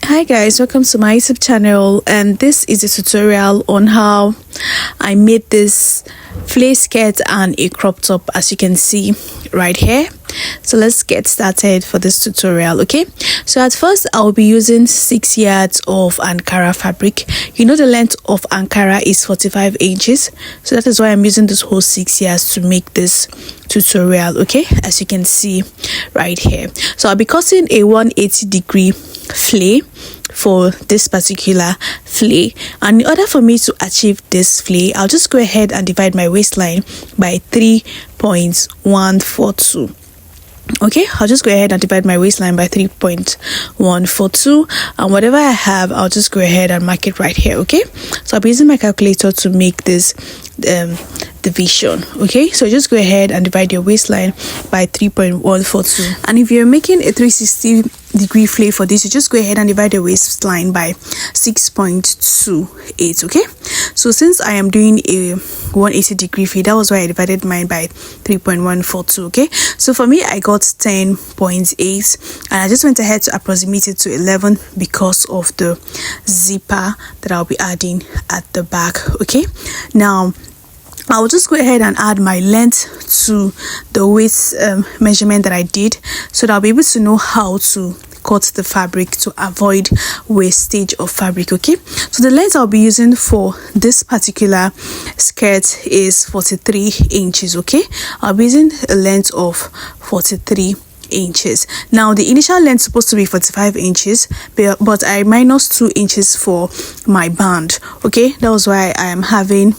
Hi guys, welcome to my YouTube channel, and this is a tutorial on how I made this flare skirt and a crop top, as you can see right here. So let's get started for this tutorial. Okay, so at first I'll be using 6 yards of Ankara fabric. You know the length of Ankara is 45 inches, so that is why I'm using this whole 6 yards to make this tutorial. Okay, as you can see right here, so I'll be cutting a 180-degree flare for this particular flare, and in order for me to achieve this flare, I'll just go ahead and divide my waistline by 3.142. okay, I'll just go ahead and divide my waistline by 3.142, and whatever I have, I'll just go ahead and mark it right here. Okay, so I'll be using my calculator to make this division. Okay, so just go ahead and divide your waistline by 3.142, and if you're making a 360-degree flare for this, you just go ahead and divide your waistline by 6.28. okay, so since I am doing a 180-degree flare, that was why I divided mine by 3.142. okay, so for me I got 10.8, and I just went ahead to approximate it to 11 because of the zipper that I'll be adding at the back. Okay, now I'll just go ahead and add my length to the waist measurement that I did, so that I'll be able to know how to cut the fabric to avoid wastage of fabric. Okay, so the length I'll be using for this particular skirt is 43 inches. Okay, I'll be using a length of 43 inches. Now the initial length is supposed to be 45 inches, but I minus 2 inches for my band. Okay, that was why I am having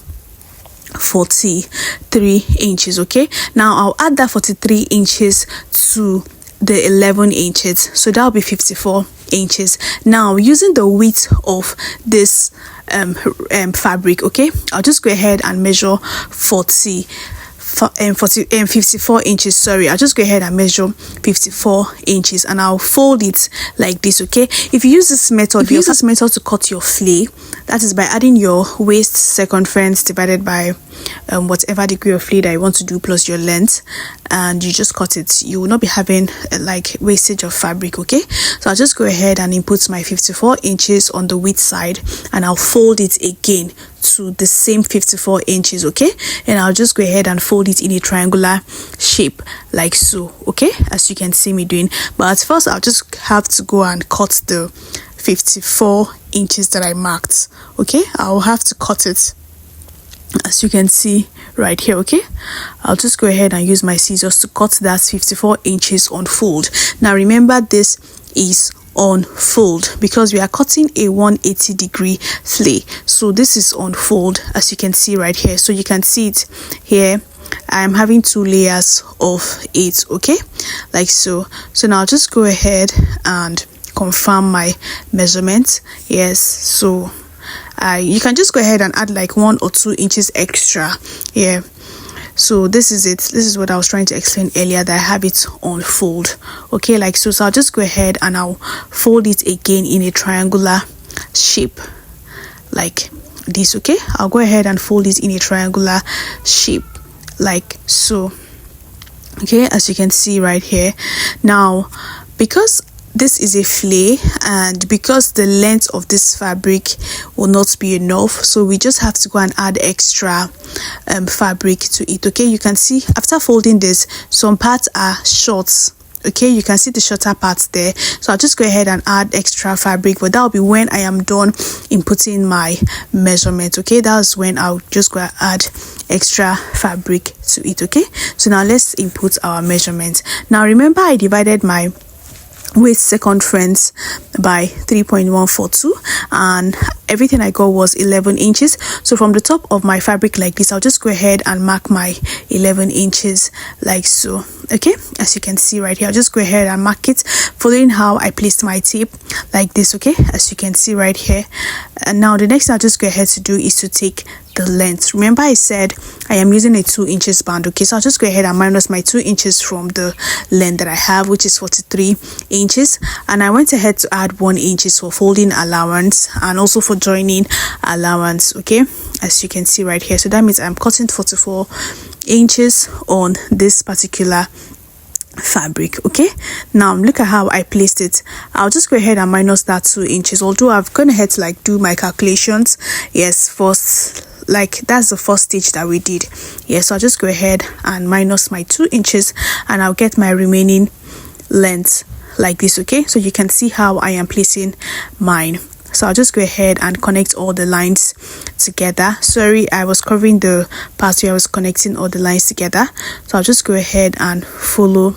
43 inches. Okay, now I'll add that 43 inches to the 11 inches, so that'll be 54 inches. Now using the width of this fabric, okay, I'll just go ahead and measure 54 inches. Sorry, I'll just go ahead and measure 54 inches, and I'll fold it like this. Okay, if you use this method, to cut your flare, that is by adding your waist circumference divided by whatever degree of flare that you want to do plus your length, and you just cut it. You will not be having like wastage of fabric. Okay, so I'll just go ahead and input my 54 inches on the width side, and I'll fold it again to the same 54 inches. Okay, and I'll just go ahead and fold it in a triangular shape like so. Okay, as you can see me doing, but at first I'll just have to go and cut the 54 inches that I marked. Okay, I'll have to cut it, as you can see right here. Okay, I'll just go ahead and use my scissors to cut that 54 inches on fold. Now remember, this is on fold because we are cutting a 180-degree flare, so this is on fold, as you can see right here. So you can see it here, I'm having 2 layers of it. Okay, like so. So now I'll just go ahead and confirm my measurement. Yes, so you can just go ahead and add like 1 or 2 inches extra. Yeah, so this is it. This is what I was trying to explain earlier, that I have it on fold. Okay, like so. So I'll just go ahead and I'll fold it again in a triangular shape like this. Okay, I'll go ahead and fold it in a triangular shape like so. Okay, as you can see right here. Now because this is a flare, and because the length of this fabric will not be enough, so we just have to go and add extra fabric to it. Okay, you can see after folding this, some parts are short. Okay, you can see the shorter parts there, so I'll just go ahead and add extra fabric, but that will be when I am done inputting my measurement. Okay, that's when I'll just go and add extra fabric to it. Okay, so now let's input our measurement. Now remember, I divided my waist circumference by 3.142, and everything I got was 11 inches. So from the top of my fabric like this, I'll just go ahead and mark my 11 inches like so. Okay, as you can see right here, I'll just go ahead and mark it following how I placed my tape like this. Okay, as you can see right here. And now the next thing I'll just go ahead to do is to take the length. Remember, I said I am using a 2 inches band. Okay, so I'll just go ahead and minus my 2 inches from the length that I have, which is 43 inches, and I went ahead to add 1 inches for folding allowance and also for joining allowance. Okay, as you can see right here. So that means I'm cutting 44 inches on this particular fabric. Okay, now look at how I placed it. I'll just go ahead and minus that 2 inches, although I've gone ahead to like do my calculations. Yes, first, like that's the first stitch that we did. Yes, so I'll just go ahead and minus my 2 inches and I'll get my remaining length like this. Okay, so you can see how I am placing mine. So I'll just go ahead and connect all the lines together. Sorry, I was covering the part where I was connecting all the lines together. So I'll just go ahead and follow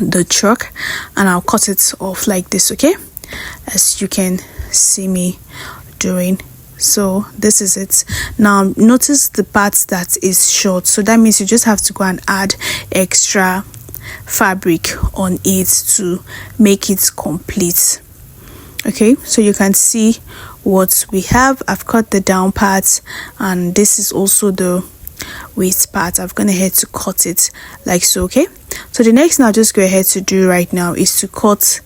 the chalk and I'll cut it off like this. Okay, as you can see me doing. So this is it. Now notice the part that is short, so that means you just have to go and add extra fabric on it to make it complete. Okay, so you can see what we have. I've cut the down part and this is also the waist part. I've gone ahead to cut it like so. Okay, so the next thing I'll just go ahead to do right now is to cut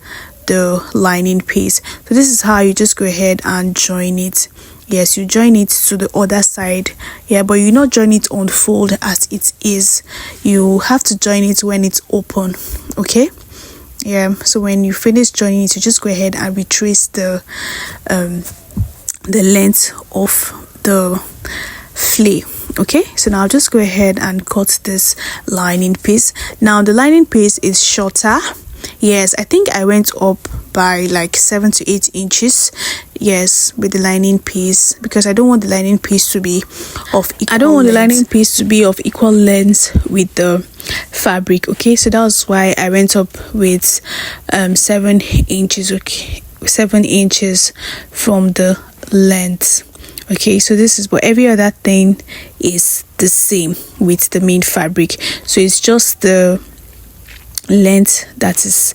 the lining piece. So this is how you just go ahead and join it. Yes, you join it to the other side. Yeah, but you not join it on fold as it is. You have to join it when it's open. Okay, yeah, so when you finish joining it, you just go ahead and retrace the length of the flay. Okay, so now I'll just go ahead and cut this lining piece. Now the lining piece is shorter. Yes, I think I went up by like 7 to 8 inches. Yes, with the lining piece, because I don't want the lining piece to be of equal length with the fabric. Okay, so that was why I went up with 7 inches. Okay, 7 inches from the length. Okay, so this is, but every other thing is the same with the main fabric, so it's just the length that is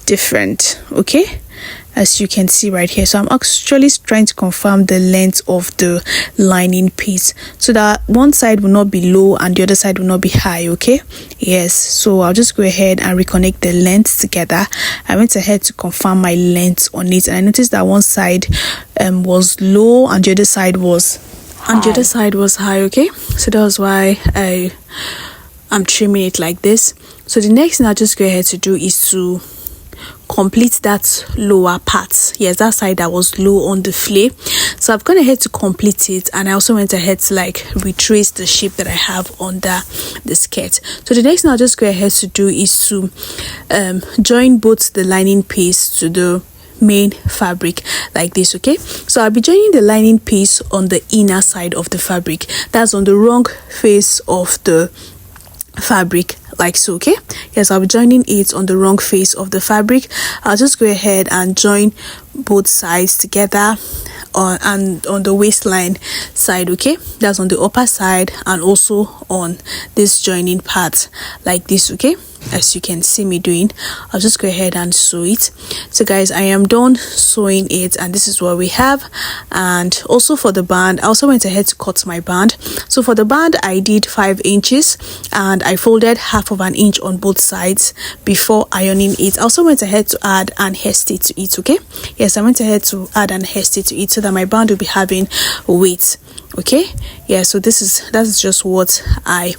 different. Okay, as you can see right here. So I'm actually trying to confirm the length of the lining piece so that one side will not be low and the other side will not be high. Okay, yes, so I'll just go ahead and reconnect the lengths together. I went ahead to confirm my length on it and I noticed that one side was low and the other side was high. Okay, so that was why I'm trimming it like this. So the next thing I'll just go ahead to do is to complete that lower part. Yes, that side that was low on the flay. So I've gone ahead to complete it and I also went ahead to like retrace the shape that I have under the skirt. So the next thing I'll just go ahead to do is to join both the lining piece to the main fabric like this. Okay, so I'll be joining the lining piece on the inner side of the fabric, that's on the wrong face of the fabric like so. Okay, yes, I'll be joining it on the wrong face of the fabric. I'll just go ahead and join both sides together and on the waistline side. Okay, that's on the upper side and also on this joining part like this. Okay, as you can see me doing, I'll just go ahead and sew it. So guys, I am done sewing it and this is what we have. And also for the band, I also went ahead to cut my band. So for the band, I did 5 inches and I folded 1/2 inch on both sides before ironing it. I also went ahead to add an hairstay to it. Okay, yes, I went ahead to add an hairstay to it so that my band will be having weight. Okay, yeah, so that is just what I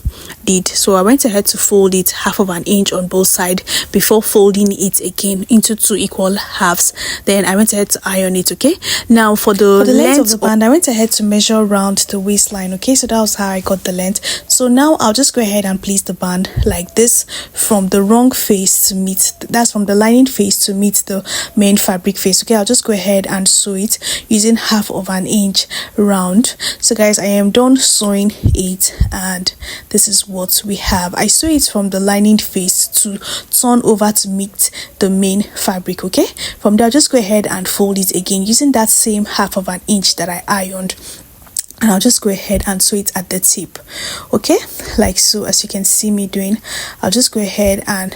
did. So I went ahead to fold it 1/2 inch on both sides before folding it again into 2 equal halves. Then I went ahead to iron it. Okay, now for the length of the band, I went ahead to measure around the waistline. Okay, so that was how I got the length. So now I'll just go ahead and place the band like this from the wrong face to meet, that's from the lining face to meet the main fabric face. Okay, I'll just go ahead and sew it using 1/2 inch round. So guys, I am done sewing it and this is what we have. I sew it from the lining face to turn over to meet the main fabric. Okay, from there I'll just go ahead and fold it again using that same 1/2 inch that I ironed, and I'll just go ahead and sew it at the tip. Okay, like so, as you can see me doing. I'll just go ahead and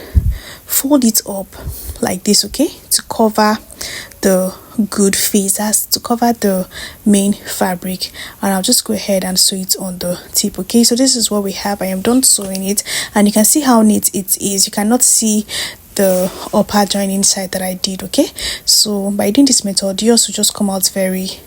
fold it up like this. Okay, to cover the good face, that's to cover the main fabric, and I'll just go ahead and sew it on the tip. Okay, so this is what we have. I am done sewing it and you can see how neat it is. You cannot see the upper joining side that I did. Okay, so by doing this method, yours will just come out very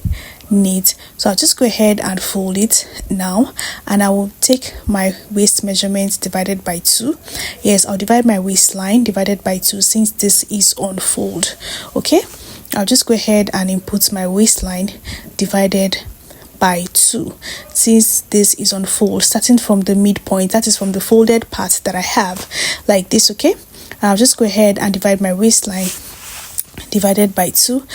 neat. So I'll just go ahead and fold it now, and I will take my waist measurement divided by 2. Yes, I'll divide my waistline divided by 2 since this is on fold. Okay, I'll just go ahead and input my waistline divided by 2 since this is on fold, starting from the midpoint, that is from the folded part that I have, like this. Okay, I'll just go ahead and divide my waistline divided by 2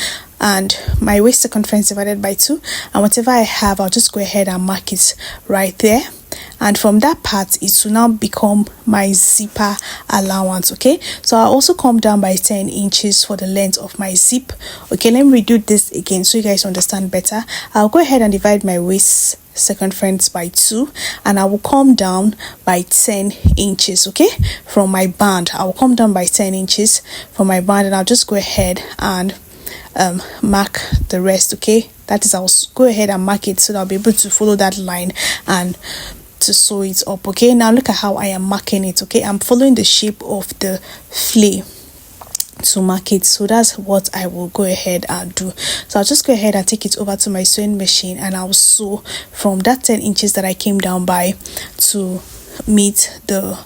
and my waist circumference divided by 2, and whatever I have, I'll just go ahead and mark it right there. And from that part, it will now become my zipper allowance. Okay, so I'll also come down by 10 inches for the length of my zip. Okay, let me redo this again so you guys understand better. I'll go ahead and divide my waist circumference by 2, and I will come down by 10 inches. Okay, from my band, I will come down by 10 inches from my band, and I'll just go ahead and mark the rest. Okay, that is, I'll go ahead and mark it so that I'll be able to follow that line and to sew it up. Okay, now look at how I am marking it. Okay, I'm following the shape of the flay to mark it, so that's what I will go ahead and do. So I'll just go ahead and take it over to my sewing machine, and I'll sew from that 10 inches that I came down by to meet the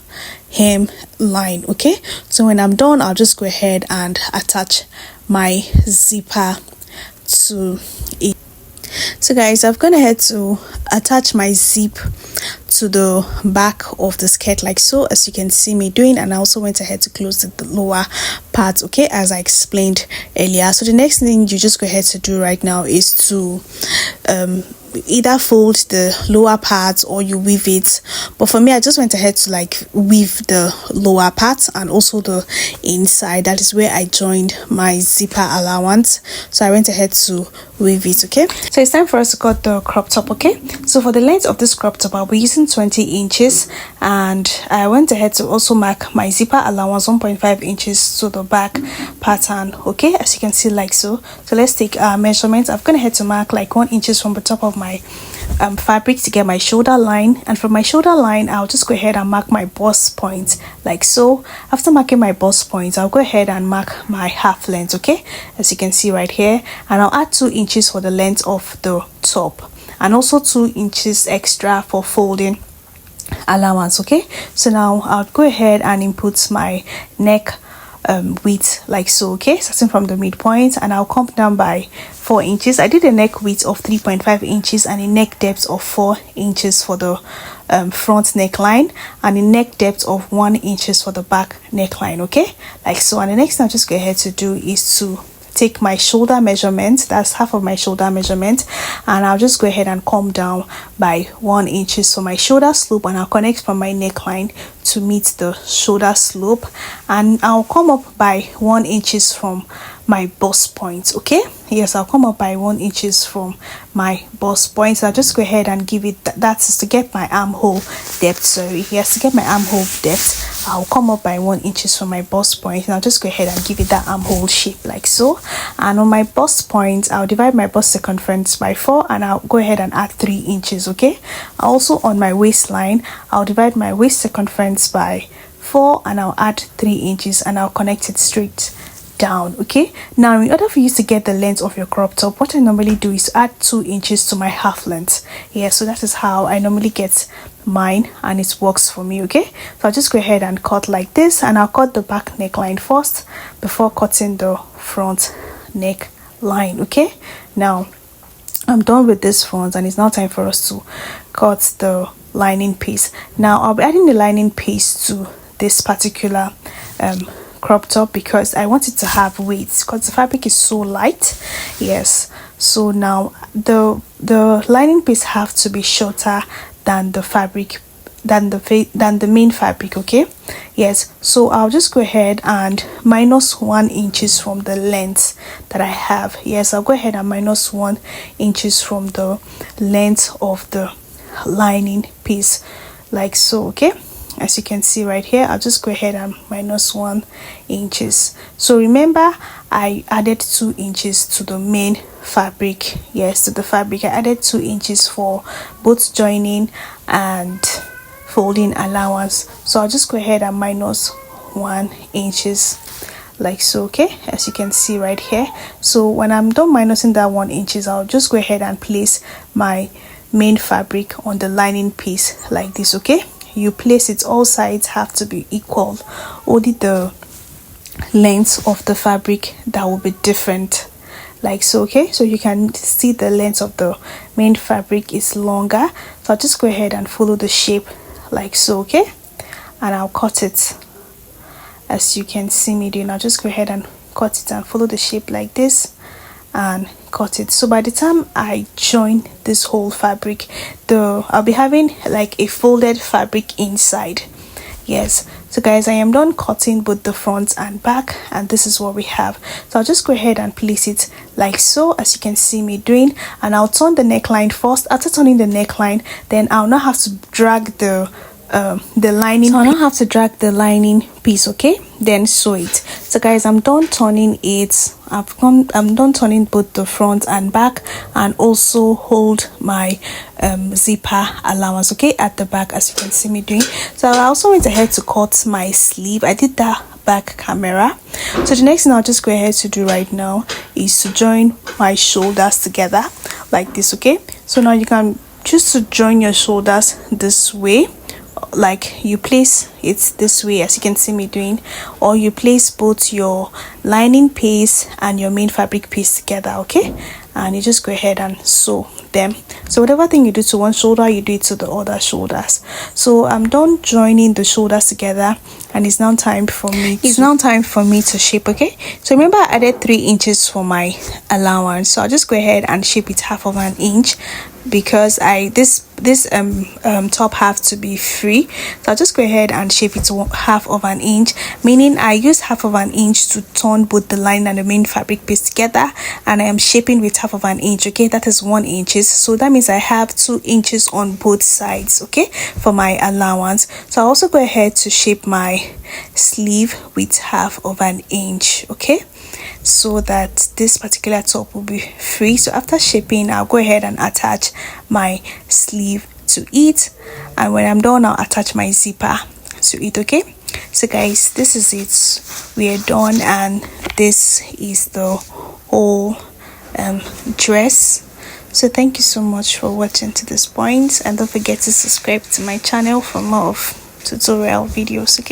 hem line. Okay, so when I'm done, I'll just go ahead and attach my zipper to it. So guys, I've gone ahead to attach my zip to the back of the skirt like so, as you can see me doing, and I also went ahead to close the lower part, okay, as I explained earlier. So the next thing you just go ahead to do right now is to either fold the lower part or you weave it, but for me, I just went ahead to like weave the lower part and also the inside. That is where I joined my zipper allowance, so I went ahead to weave it. Okay, so it's time for us to cut the crop top. Okay, so for the length of this crop top, I'll be using 20 inches, and I went ahead to also mark my zipper allowance 1.5 inches to the back pattern. Okay, as you can see like so. So let's take our measurements. I've gone ahead to mark like 1 inches from the top of my fabric to get my shoulder line, and from my shoulder line, I'll just go ahead and mark my bust point like so. After marking my bust point, I'll go ahead and mark my half length. Okay, as you can see right here, and I'll add 2 inches for the length of the top, and also 2 inches extra for folding allowance. Okay, so now I'll go ahead and input my neck width like so. Okay, starting from the midpoint, and I'll come down by 4 inches. I did a neck width of 3.5 inches and a neck depth of 4 inches for the front neckline, and a neck depth of 1 inches for the back neckline. Okay, like so. And the next thing I'll just go ahead to do is to take my shoulder measurement, that's half of my shoulder measurement, and I'll just go ahead and come down by 1 inches for my shoulder slope, and I'll connect from my neckline to meet the shoulder slope, and I'll come up by 1 inches from my bust point. Okay, yes, I'll come up by 1 inches from my bust point. So I'll just go ahead and give it that is to get my armhole depth. Sorry, yes, to get my armhole depth, I'll come up by 1 inches from my bust point, and I'll just go ahead and give it that armhole shape like so. And on my bust point, I'll divide my bust circumference by 4, and I'll go ahead and add 3 inches. Okay, also on my waistline, I'll divide my waist circumference by 4, and I'll add 3 inches, and I'll connect it straight down. Okay, now in order for you to get the length of your crop top, what I normally do is add 2 inches to my half length. Yeah, so that is how I normally get mine, and it works for me. Okay, so I'll just go ahead and cut like this, and I'll cut the back neckline first before cutting the front neckline. Okay, now I'm done with this front, and it's now time for us to cut the lining piece. Now I'll be adding the lining piece to this particular crop top because I want it to have weight, because the fabric is so light. Yes, so now the lining piece have to be shorter than the fabric, than the main fabric. Okay, yes, so I'll just go ahead and minus 1 inches from the length that I have. Yes, I'll go ahead and minus 1 inches from the length of the lining piece like so. Okay, as you can see right here, I'll just go ahead and minus 1 inches. So remember, I added 2 inches to the main fabric. Yes, to the fabric I added 2 inches for both joining and folding allowance. So I'll just go ahead and minus 1 inches like so. Okay, as you can see right here. So when I'm done minusing that 1 inches, I'll just go ahead and place my main fabric on the lining piece like this. Okay, you place it, all sides have to be equal, only the length of the fabric that will be different, like so. Okay, so you can see the length of the main fabric is longer, so I'll just go ahead and follow the shape like so. Okay, and I'll cut it as you can see me doing. I'll just go ahead and cut it and follow the shape like this and cut it. So by the time I join this whole fabric, I'll be having like a folded fabric inside. Yes, so guys, I am done cutting both the front and back, and this is what we have. So I'll just go ahead and place it like so, as you can see me doing, and I'll turn the neckline first. After turning the neckline, then I'll not have to drag the lining, so I don't have to drag the lining piece. Okay, then sew it. So guys, I'm done turning it. I'm done turning both the front and back, and also hold my zipper allowance, okay, at the back, as you can see me doing. So I also went ahead to cut my sleeve. I did that back camera. So the next thing I'll just go ahead to do right now is to join my shoulders together like this. Okay, so now you can choose to join your shoulders this way, like you place it this way, as you can see me doing, or you place both your lining piece and your main fabric piece together. Okay, and you just go ahead and sew them. So whatever thing you do to one shoulder, you do it to the other shoulders. So I'm done joining the shoulders together, and it's now time for me to shape. Okay, so remember I added 3 inches for my allowance, so I'll just go ahead and shape it half of an inch, because this top have to be free. So I'll just go ahead and shape it to half of an inch, meaning I use half of an inch to turn both the line and the main fabric piece together, and I am shaping with half of an inch. Okay, that is 1 inch, so that means I have 2 inches on both sides, okay, for my allowance. So I'll also go ahead to shape my sleeve with half of an inch, okay, so that this particular top will be free. So after shaping, I'll go ahead and attach my sleeve to it, and when I'm done, I'll attach my zipper to it. Okay, so guys, this is it, we are done, and this is the whole dress. So thank you so much for watching to this point, and don't forget to subscribe to my channel for more of tutorial videos. Okay.